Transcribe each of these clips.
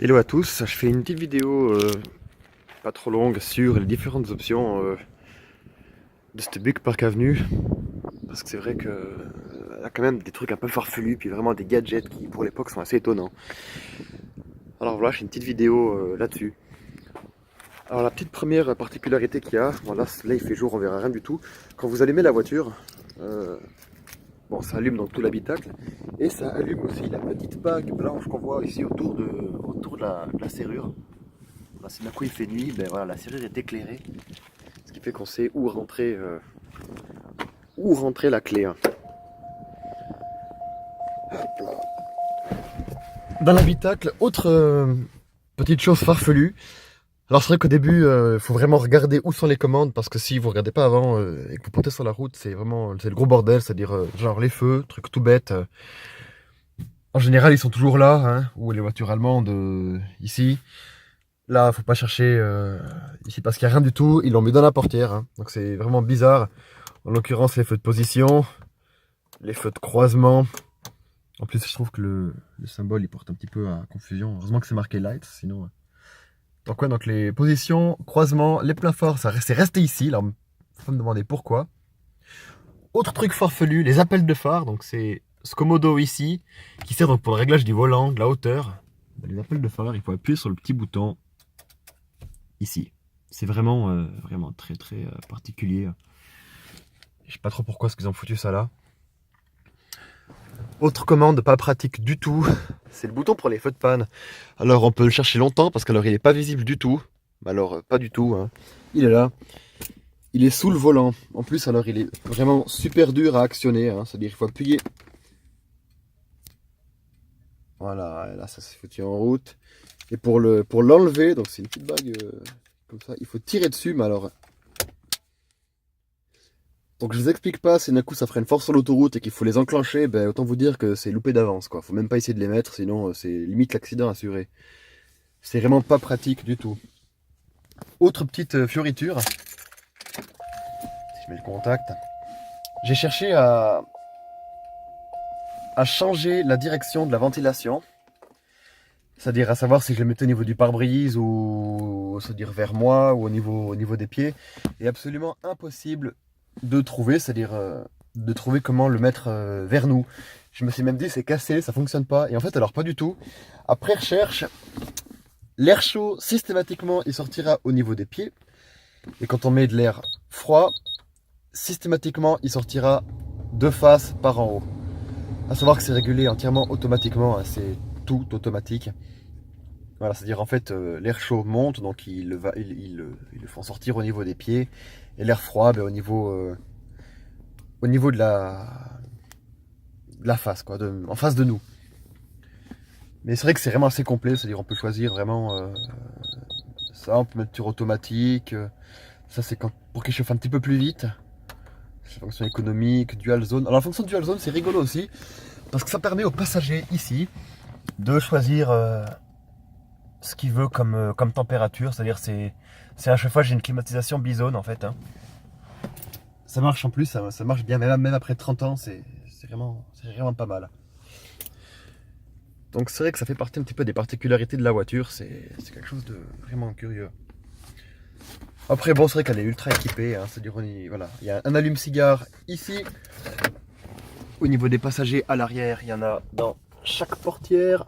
Hello à tous, je fais une petite vidéo pas trop longue sur les différentes options de cette Buick Park Avenue parce que c'est vrai que elle a quand même des trucs un peu farfelus puis vraiment des gadgets qui pour l'époque sont assez étonnants. Alors voilà, je fais une petite vidéo là-dessus. Alors la petite première particularité qu'il y a, bon là il fait jour, on verra rien du tout. Quand vous allumez la voiture, euh, bon ça allume donc tout l'habitacle et ça allume aussi la petite bague blanche qu'on voit ici autour de la serrure. Bah, si d'un coup il fait nuit, ben voilà, la serrure est éclairée, ce qui fait qu'on sait où rentrer la clé, hein. Hop là. Dans l'habitacle, autre petite chose farfelue. Alors c'est vrai qu'au début, il faut vraiment regarder où sont les commandes parce que si vous regardez pas avant et que vous partez sur la route, c'est le gros bordel, c'est-à-dire genre les feux, trucs tout bêtes. En général, ils sont toujours là, hein, ou les voitures allemandes ici. Là, faut pas chercher ici parce qu'il n'y a rien du tout. Ils l'ont mis dans la portière, hein. Donc c'est vraiment bizarre. En l'occurrence, les feux de position, les feux de croisement. En plus, je trouve que le symbole il porte un petit peu à confusion. Heureusement que c'est marqué light, sinon. Donc ouais, donc les positions, croisements, les pleins forts, c'est resté ici. Alors, faut me demander pourquoi. Autre truc farfelu, les appels de phare. Donc c'est ce commodo ici qui sert donc pour le réglage du volant, de la hauteur. Les appels de phare, il faut appuyer sur le petit bouton ici. C'est vraiment très particulier. Je sais pas trop pourquoi ils ont foutu ça là. Autre commande pas pratique du tout, c'est le bouton pour les feux de panne. Alors on peut le chercher longtemps parce qu'alors il est pas visible du tout. Alors pas du tout, hein. Il est là. Il est sous le volant. En plus alors il est vraiment super dur à actionner, hein. C'est-à-dire qu'il faut appuyer. Voilà, là ça s'est foutu en route. Et pour l'enlever, donc c'est une petite bague comme ça, il faut tirer dessus, mais alors. Donc je vous explique pas, si d'un coup ça ferait une force sur l'autoroute et qu'il faut les enclencher, ben autant vous dire que c'est loupé d'avance quoi. Faut même pas essayer de les mettre, sinon c'est limite l'accident assuré. C'est vraiment pas pratique du tout. Autre petite fioriture, si je mets le contact, j'ai cherché à changer la direction de la ventilation. C'est-à-dire à savoir si je le mettais au niveau du pare-brise ou c'est-à-dire vers moi ou au niveau des pieds. Et absolument impossible de trouver, c'est-à-dire de trouver comment le mettre vers nous. Je me suis même dit c'est cassé, ça fonctionne pas. Et en fait alors pas du tout. Après recherche, l'air chaud systématiquement il sortira au niveau des pieds. Et quand on met de l'air froid, systématiquement il sortira de face par en haut. À savoir que c'est régulé entièrement automatiquement, hein, c'est tout automatique. Voilà, c'est-à-dire en fait l'air chaud monte, donc ils le font sortir au niveau des pieds, et l'air froid ben, au niveau de la face, quoi, en face de nous. Mais c'est vrai que c'est vraiment assez complet, c'est-à-dire on peut choisir vraiment ça, on peut mettre sur automatique, ça c'est pour qu'il chauffe un petit peu plus vite. C'est fonction économique, dual zone. Alors la fonction dual zone c'est rigolo aussi, parce que ça permet aux passagers ici de choisir ce qu'il veut comme température, c'est-à-dire c'est un chauffage et une climatisation bizone en fait, hein. Ça marche en plus, ça marche bien, même après 30 ans, c'est vraiment pas mal. Donc c'est vrai que ça fait partie un petit peu des particularités de la voiture, c'est quelque chose de vraiment curieux. Après bon, c'est vrai qu'elle est ultra équipée, hein, c'est-à-dire voilà, il y a un allume-cigare ici. Au niveau des passagers à l'arrière, il y en a dans chaque portière.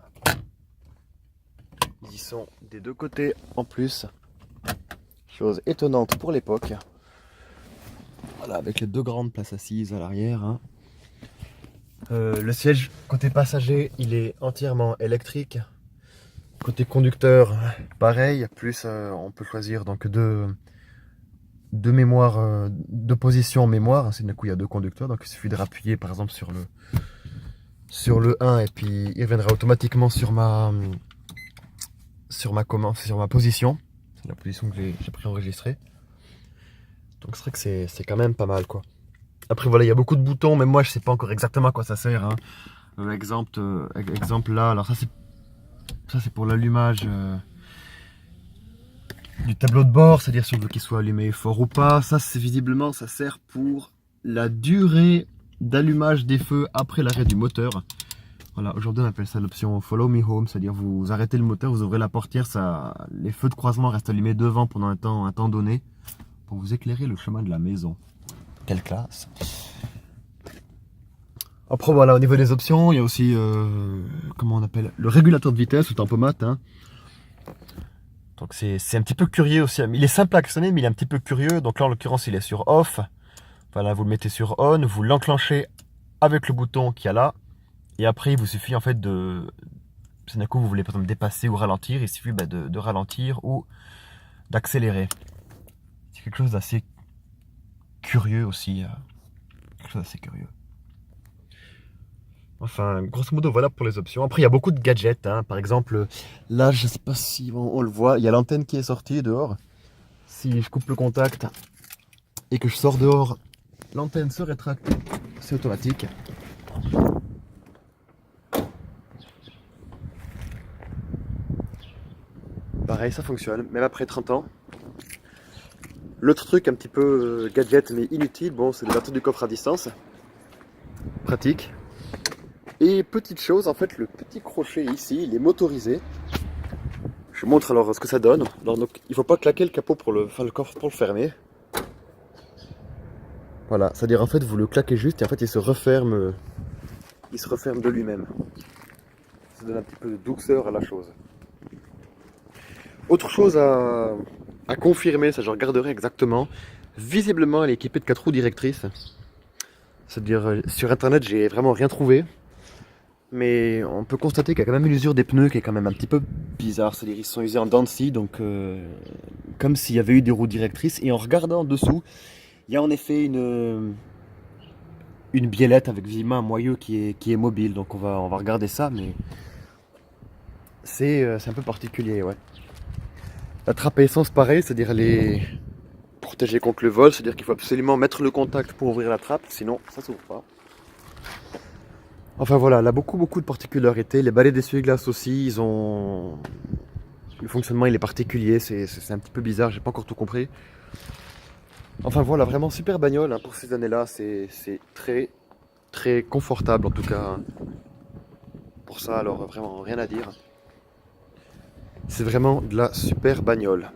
Ils y sont des deux côtés en plus. Chose étonnante pour l'époque. Voilà, avec les deux grandes places assises à l'arrière, hein. Le siège côté passager, il est entièrement électrique. Côté conducteur, pareil. Plus, on peut choisir donc deux mémoires, deux positions en mémoire. C'est d'un coup il y a deux conducteurs, donc il suffit de rappuyer par exemple sur le 1 et puis il reviendra automatiquement sur ma position. C'est la position que j'ai préenregistrée. Donc c'est vrai que c'est quand même pas mal quoi. Après voilà, il y a beaucoup de boutons, mais moi je sais pas encore exactement à quoi ça sert, hein. Exemple là, alors ça c'est pour l'allumage du tableau de bord, c'est-à-dire si on veut qu'il soit allumé fort ou pas. Ça c'est visiblement ça sert pour la durée d'allumage des feux après l'arrêt du moteur. Voilà, aujourd'hui on appelle ça l'option Follow Me Home, c'est-à-dire vous arrêtez le moteur, vous ouvrez la portière, les feux de croisement restent allumés devant pendant un temps donné pour vous éclairer le chemin de la maison. Quelle classe! Après voilà, au niveau des options, il y a aussi, comment on appelle, le régulateur de vitesse ou tempomate. Hein. Donc c'est un petit peu curieux aussi. Il est simple à actionner, mais il est un petit peu curieux. Donc là en l'occurrence il est sur off. Voilà, vous le mettez sur on, vous l'enclenchez avec le bouton qu'il y a là. Et après il vous suffit en fait de... Si d'un coup vous voulez par exemple dépasser ou ralentir, il suffit de ralentir ou d'accélérer. C'est quelque chose d'assez curieux aussi. Quelque chose d'assez curieux. Enfin, grosso modo, voilà pour les options. Après, il y a beaucoup de gadgets. Hein. Par exemple, là, je sais pas si on le voit, il y a l'antenne qui est sortie dehors. Si je coupe le contact et que je sors dehors, l'antenne se rétracte. C'est automatique. Pareil, ça fonctionne, même après 30 ans. L'autre truc un petit peu gadget mais inutile, bon, c'est le batterie du coffre à distance. Pratique. Et petite chose, en fait, le petit crochet ici, il est motorisé. Je vous montre alors ce que ça donne. Alors, donc, il ne faut pas claquer le capot pour le coffre pour le fermer. Voilà, c'est-à-dire en fait vous le claquez juste et en fait il se referme de lui-même. Ça donne un petit peu de douceur à la chose. Autre chose à confirmer, ça je regarderai exactement. Visiblement elle est équipée de 4 roues directrices. C'est-à-dire sur internet j'ai vraiment rien trouvé. Mais on peut constater qu'il y a quand même une usure des pneus qui est quand même un petit peu bizarre. C'est-à-dire ils sont usés en dents de scie, donc comme s'il y avait eu des roues directrices. Et en regardant en dessous, il y a en effet une biellette avec visiblement un moyeu qui est mobile. Donc on va regarder ça, mais c'est un peu particulier, ouais. La trappe à essence, pareil, c'est-à-dire elle est protégée contre le vol, c'est-à-dire qu'il faut absolument mettre le contact pour ouvrir la trappe, sinon ça s'ouvre pas. Enfin voilà, elle a beaucoup de particularités. Les balais d'essuie-glace aussi, ils ont... Le fonctionnement il est particulier, c'est un petit peu bizarre, j'ai pas encore tout compris. Enfin voilà, vraiment super bagnole hein, pour ces années-là, c'est très confortable en tout cas. Pour ça, alors vraiment rien à dire. C'est vraiment de la super bagnole.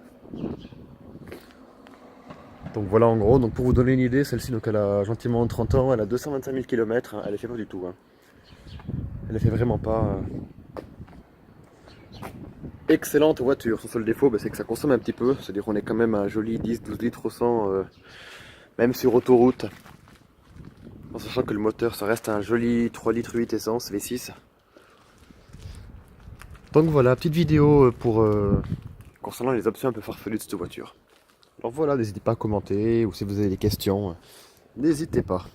Donc voilà en gros, donc pour vous donner une idée, celle-ci donc elle a gentiment 30 ans, elle a 225 000 km, elle ne fait pas du tout. Hein. Elle ne fait vraiment pas. Excellente voiture, son seul défaut c'est que ça consomme un petit peu, c'est-à-dire qu'on est quand même à un joli 10-12 litres au 100, même sur autoroute. En sachant que le moteur ça reste un joli 3 litres 8 essence V6. Donc voilà, petite vidéo pour concernant les options un peu farfelues de cette voiture. Alors voilà, n'hésitez pas à commenter ou si vous avez des questions, n'hésitez pas.